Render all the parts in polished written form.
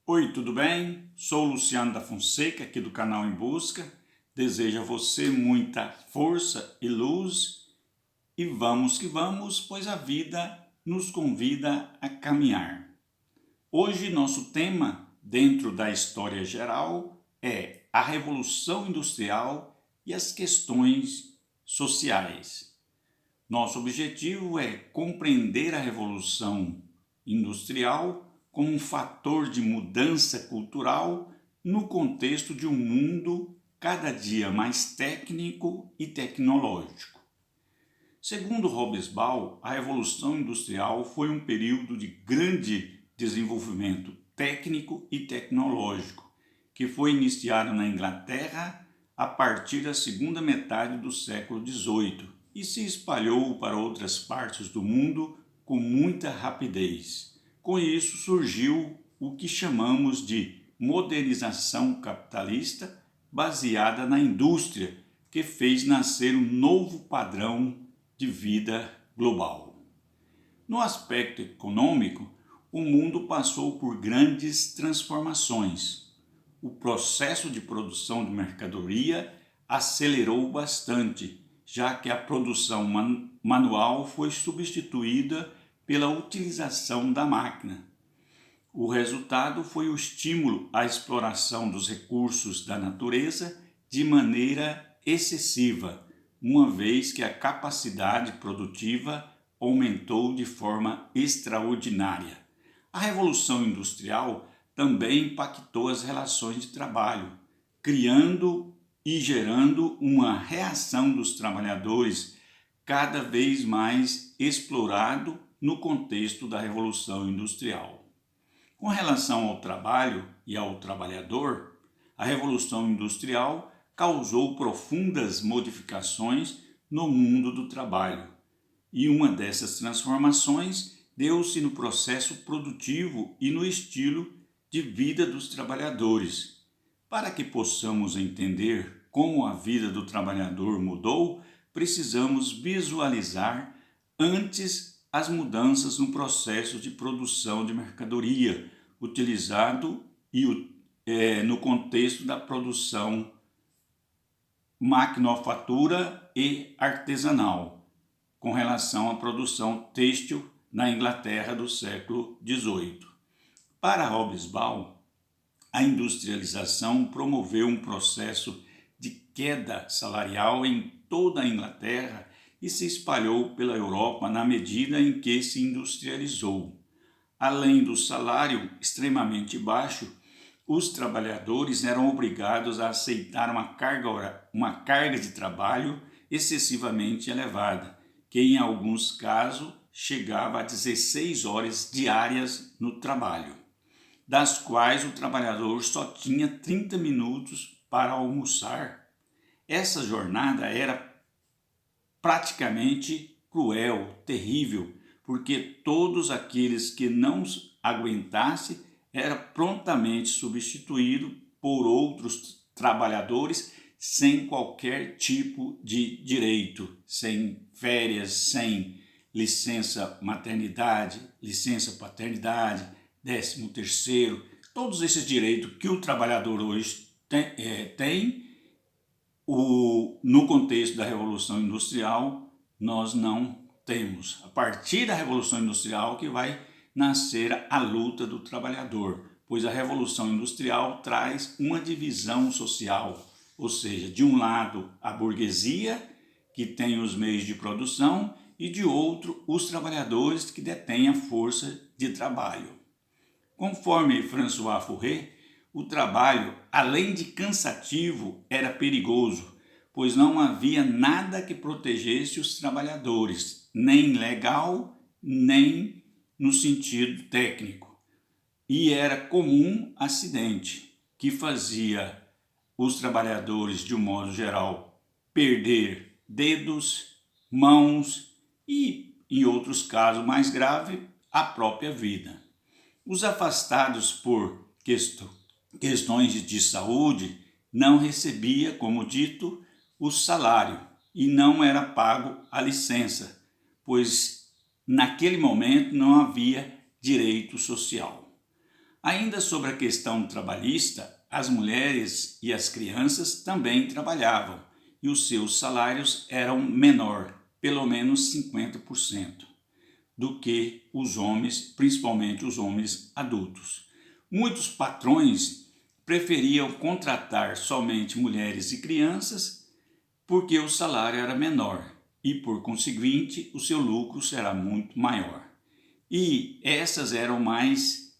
Oi, tudo bem? Sou o Luciano da Fonseca, aqui do canal Em Busca. Desejo a você muita força e luz e vamos que vamos, pois a vida nos convida a caminhar. Hoje, nosso tema, dentro da história geral, é a Revolução Industrial e as questões sociais. Nosso objetivo é compreender a Revolução Industrial como um fator de mudança cultural no contexto de um mundo cada dia mais técnico e tecnológico. Segundo Hobsbawm, a Revolução Industrial foi um período de grande desenvolvimento técnico e tecnológico, que foi iniciado na Inglaterra a partir da segunda metade do século XVIII e se espalhou para outras partes do mundo com muita rapidez. Com isso surgiu o que chamamos de modernização capitalista baseada na indústria, que fez nascer um novo padrão de vida global. No aspecto econômico, o mundo passou por grandes transformações. O processo de produção de mercadoria acelerou bastante, já que a produção manual foi substituída pela utilização da máquina. O resultado foi o estímulo à exploração dos recursos da natureza de maneira excessiva, uma vez que a capacidade produtiva aumentou de forma extraordinária. A Revolução Industrial também impactou as relações de trabalho, criando e gerando uma reação dos trabalhadores cada vez mais explorado no contexto da Revolução Industrial. Com relação ao trabalho e ao trabalhador, a Revolução Industrial causou profundas modificações no mundo do trabalho, e uma dessas transformações deu-se no processo produtivo e no estilo de vida dos trabalhadores. Para que possamos entender como a vida do trabalhador mudou, precisamos visualizar antes as mudanças no processo de produção de mercadoria, utilizado no contexto da produção maquinofatura e artesanal, com relação à produção têxtil na Inglaterra do século XVIII. Para Hobsbawm, a industrialização promoveu um processo de queda salarial em toda a Inglaterra e se espalhou pela Europa na medida em que se industrializou. Além do salário extremamente baixo, os trabalhadores eram obrigados a aceitar uma carga de trabalho excessivamente elevada, que em alguns casos chegava a 16 horas diárias no trabalho, das quais o trabalhador só tinha 30 minutos para almoçar. Essa jornada era praticamente cruel, terrível, porque todos aqueles que não aguentassem era prontamente substituído por outros trabalhadores sem qualquer tipo de direito, sem férias, sem licença maternidade, licença paternidade, 13º, todos esses direitos que o trabalhador hoje tem no contexto da Revolução Industrial, nós não temos. A partir da Revolução Industrial que vai nascer a luta do trabalhador, pois a Revolução Industrial traz uma divisão social, ou seja, de um lado a burguesia, que tem os meios de produção, e de outro os trabalhadores que detêm a força de trabalho. Conforme François Furet, o trabalho, além de cansativo, era perigoso, pois não havia nada que protegesse os trabalhadores, nem legal, nem no sentido técnico. E era comum acidente, que fazia os trabalhadores, de um modo geral, perder dedos, mãos e, em outros casos mais graves, a própria vida. Os afastados por questões de saúde não recebia, como dito, o salário e não era pago a licença, pois naquele momento não havia direito social. Ainda sobre a questão trabalhista, as mulheres e as crianças também trabalhavam e os seus salários eram menor, pelo menos 50%, do que os homens, principalmente os homens adultos. Muitos patrões preferiam contratar somente mulheres e crianças porque o salário era menor e, por conseguinte, o seu lucro será muito maior. E essas eram mais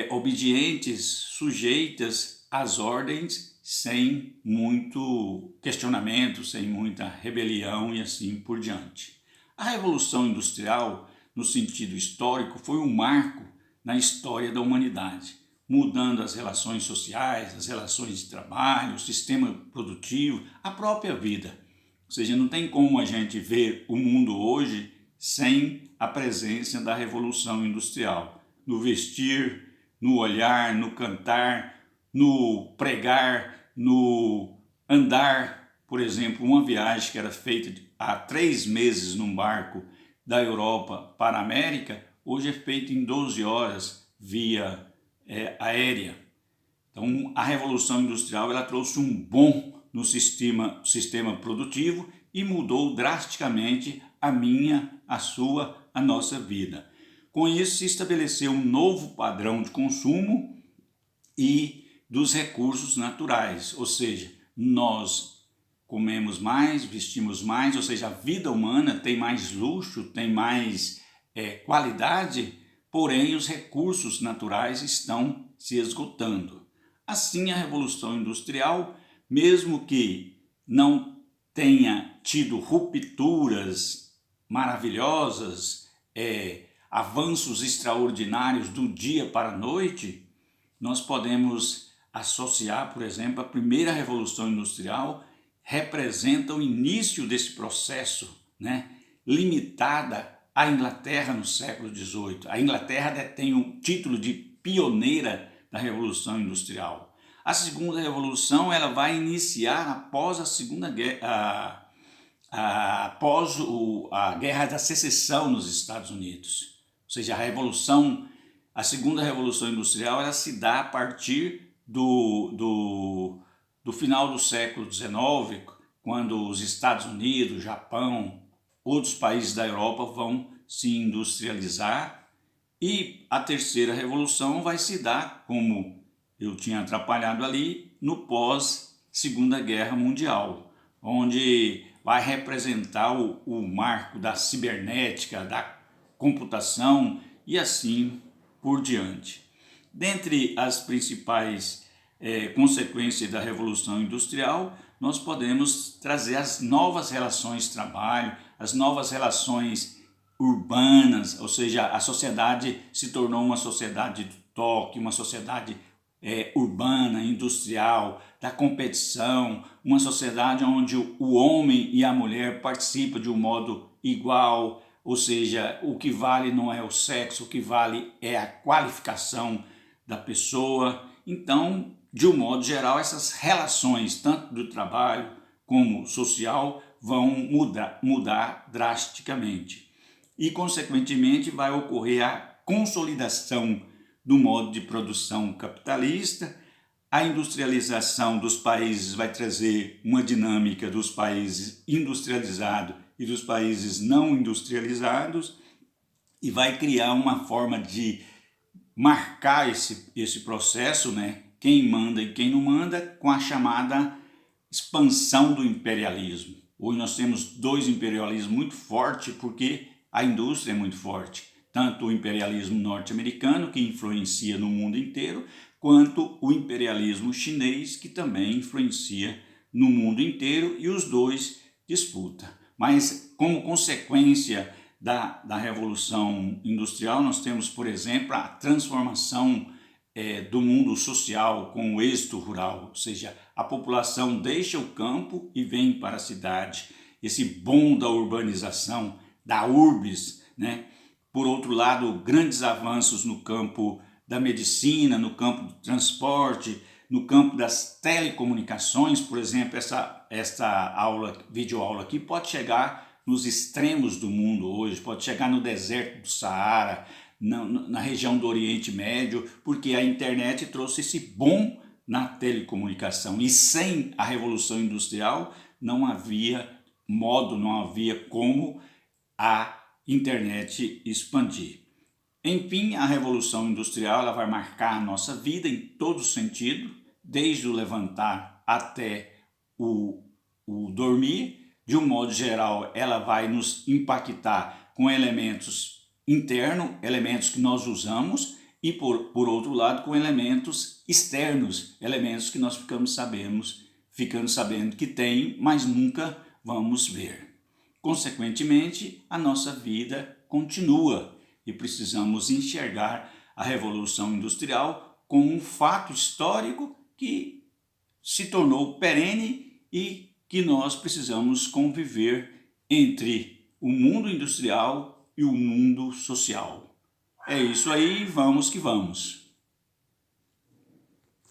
obedientes, sujeitas às ordens, sem muito questionamento, sem muita rebelião e assim por diante. A Revolução Industrial, no sentido histórico, foi um marco na história da humanidade, mudando as relações sociais, as relações de trabalho, o sistema produtivo, a própria vida. Ou seja, não tem como a gente ver o mundo hoje sem a presença da Revolução Industrial, no vestir, no olhar, no cantar, no pregar, no andar. Por exemplo, uma viagem que era feita há 3 meses num barco da Europa para a América, hoje é feita em 12 horas via aérea. Então, a Revolução Industrial ela trouxe um boom no sistema produtivo e mudou drasticamente a minha, a sua, a nossa vida. Com isso, se estabeleceu um novo padrão de consumo e dos recursos naturais, ou seja, nós comemos mais, vestimos mais, ou seja, a vida humana tem mais luxo, tem mais qualidade, porém os recursos naturais estão se esgotando. Assim, a Revolução Industrial, mesmo que não tenha tido rupturas maravilhosas, avanços extraordinários do dia para a noite, nós podemos associar, por exemplo, a primeira Revolução Industrial representa o início desse processo, limitada à Inglaterra no século XVIII. A Inglaterra detém o título de pioneira da Revolução Industrial. A segunda revolução ela vai iniciar após a Segunda Guerra, após a Guerra da Secessão nos Estados Unidos. Ou seja, a segunda revolução industrial ela se dá a partir do final do século XIX, quando os Estados Unidos, Japão, outros países da Europa vão se industrializar, e a terceira revolução vai se dar, como eu tinha atrapalhado ali, no pós-Segunda Guerra Mundial, onde vai representar o marco da cibernética, da computação e assim por diante. Dentre as principais consequências da Revolução Industrial, nós podemos trazer as novas relações de trabalho, as novas relações urbanas, ou seja, a sociedade se tornou uma sociedade do toque, uma sociedade urbana, industrial, da competição, uma sociedade onde o homem e a mulher participam de um modo igual, ou seja, o que vale não é o sexo, o que vale é a qualificação da pessoa. Então, de um modo geral, essas relações, tanto do trabalho como social, vão mudar drasticamente. E, consequentemente, vai ocorrer a consolidação do modo de produção capitalista. A industrialização dos países vai trazer uma dinâmica dos países industrializados e dos países não industrializados e vai criar uma forma de marcar esse processo, quem manda e quem não manda, com a chamada expansão do imperialismo. Hoje nós temos 2 imperialismos muito fortes porque a indústria é muito forte. Tanto o imperialismo norte-americano, que influencia no mundo inteiro, quanto o imperialismo chinês, que também influencia no mundo inteiro, e os dois disputam. Mas, como consequência da Revolução Industrial, nós temos, por exemplo, a transformação do mundo social com o êxito rural, ou seja, a população deixa o campo e vem para a cidade. Esse boom da urbanização, da urbis, Por outro lado, grandes avanços no campo da medicina, no campo do transporte, no campo das telecomunicações. Por exemplo, esta videoaula aqui pode chegar nos extremos do mundo hoje, pode chegar no deserto do Saara, na região do Oriente Médio, porque a internet trouxe esse boom na telecomunicação. E sem a Revolução Industrial não havia modo, não havia como a internet expandir. Enfim, a Revolução Industrial ela vai marcar a nossa vida em todo sentido, desde o levantar até o dormir. De um modo geral, ela vai nos impactar com elementos internos, elementos que nós usamos, e por outro lado, com elementos externos, elementos que nós ficando sabendo que tem, mas nunca vamos ver. Consequentemente, a nossa vida continua e precisamos enxergar a Revolução Industrial como um fato histórico que se tornou perene e que nós precisamos conviver entre o mundo industrial e o mundo social. É isso aí, vamos que vamos.